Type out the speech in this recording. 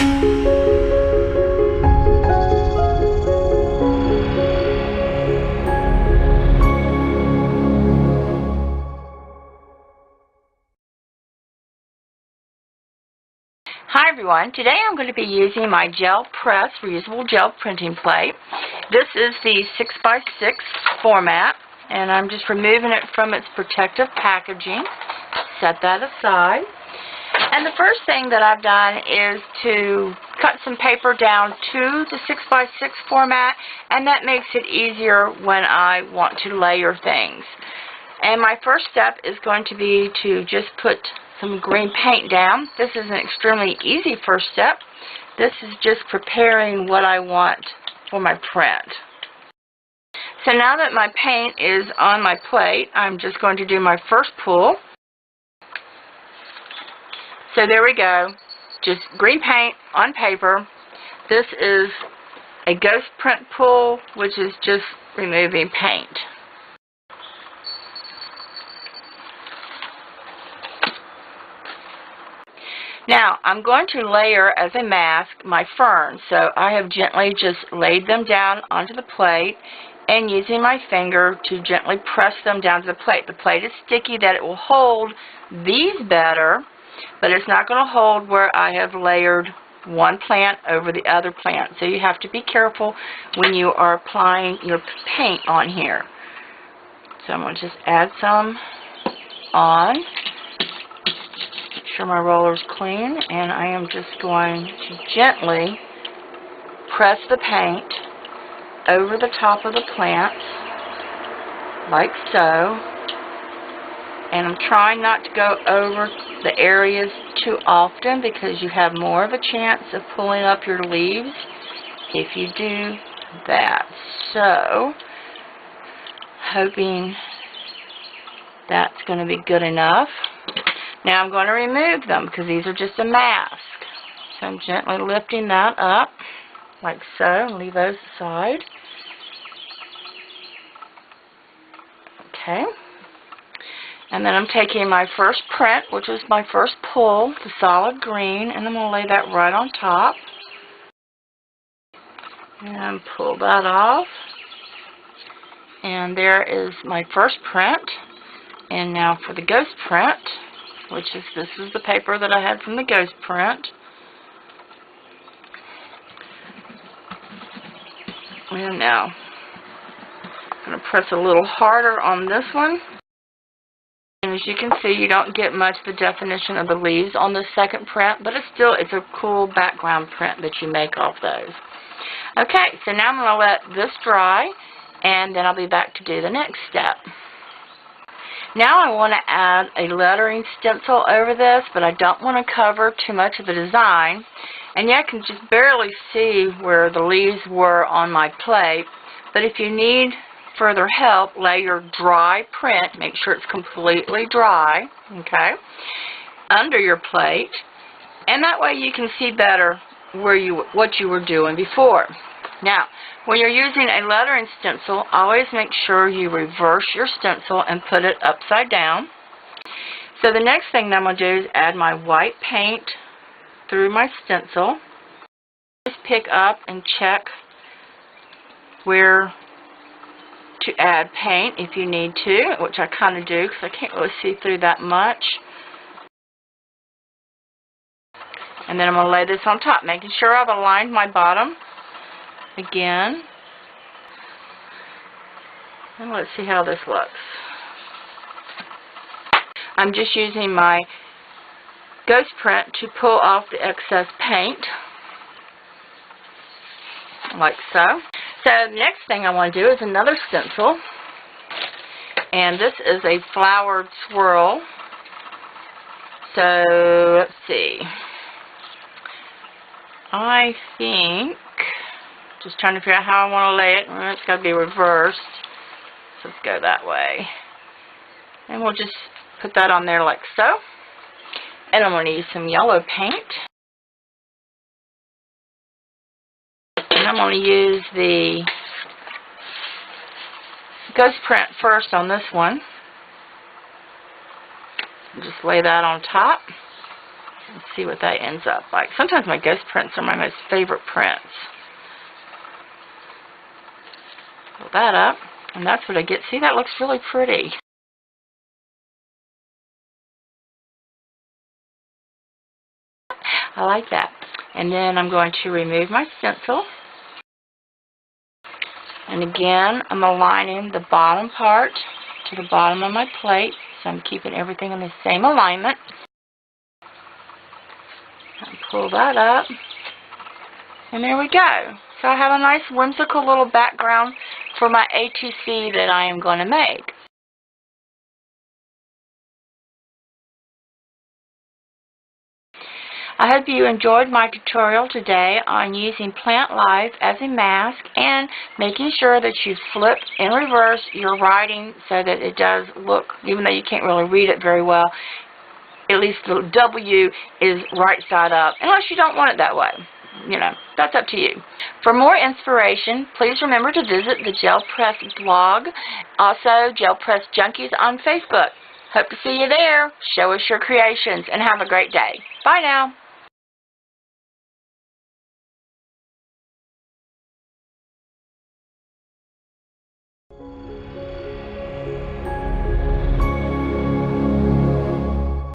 Hi everyone, today I'm going to be using my gel press reusable gel printing plate. This is the 6x6 format, and I'm just removing it from its protective packaging. Set that aside. And the first thing that I've done is to cut some paper down to the 6x6 format, and that makes it easier when I want to layer things. And my first step is going to be to just put some green paint down. This is an extremely easy first step. This is just preparing what I want for my print. So now that my paint is on my plate, I'm just going to do my first pull. So there we go, just green paint on paper. This is a ghost print pull, which is just removing paint. Now, I'm going to layer as a mask my ferns, so I have gently just laid them down onto the plate and using my finger to gently press them down to the plate. The plate is sticky that it will hold these better, but it's not going to hold where I have layered one plant over the other plant. So you have to be careful when you are applying your paint on here. So I'm going to just add some on. Make sure my roller's clean, and I am just going to gently press the paint over the top of the plants, like so. And I'm trying not to go over the areas too often because you have more of a chance of pulling up your leaves if you do that. So, hoping that's going to be good enough. Now I'm going to remove them because these are just a mask. So I'm gently lifting that up like so and leave those aside. Okay. And then I'm taking my first print, which was my first pull, the solid green, and I'm going to lay that right on top. And pull that off. And there is my first print. And now for the ghost print, which is, this is the paper that I had from the ghost print. And now, I'm going to press a little harder on this one. And as you can see, you don't get much of the definition of the leaves on the second print, but it's a cool background print that you make off those. Okay, so now I'm going to let this dry, and then I'll be back to do the next step. Now I want to add a lettering stencil over this, but I don't want to cover too much of the design. And yet I can just barely see where the leaves were on my plate. But if you need further help, lay your dry print, make sure it's completely dry, okay, under your plate. And that way you can see better what you were doing before. Now, when you're using a lettering stencil, always make sure you reverse your stencil and put it upside down. So the next thing that I'm going to do is add my white paint through my stencil. Just pick up and check where to add paint if you need to, which I kind of do because I can't really see through that much. And then I'm going to lay this on top, making sure I've aligned my bottom again. And let's see how this looks. I'm just using my ghost print to pull off the excess paint, like so. So the next thing I want to do is another stencil, and this is a flowered swirl. So let's see. I think, just trying to figure out how I want to lay it. It's got to be reversed. So let's go that way. And we'll just put that on there like so. And I'm going to use some yellow paint. And I'm going to use the ghost print first on this one. Just lay that on top. Let's see what that ends up like. Sometimes my ghost prints are my most favorite prints. Pull that up, and that's what I get. See, that looks really pretty. I like that. And then I'm going to remove my stencil. And again, I'm aligning the bottom part to the bottom of my plate. So I'm keeping everything in the same alignment. And pull that up. And there we go. So I have a nice whimsical little background for my ATC that I am going to make. I hope you enjoyed my tutorial today on using Plant Life as a mask and making sure that you flip in reverse your writing so that it does look, even though you can't really read it very well, at least the W is right side up, unless you don't want it that way. You know, that's up to you. For more inspiration, please remember to visit the Gel Press blog, also Gel Press Junkies on Facebook. Hope to see you there. Show us your creations and have a great day. Bye now.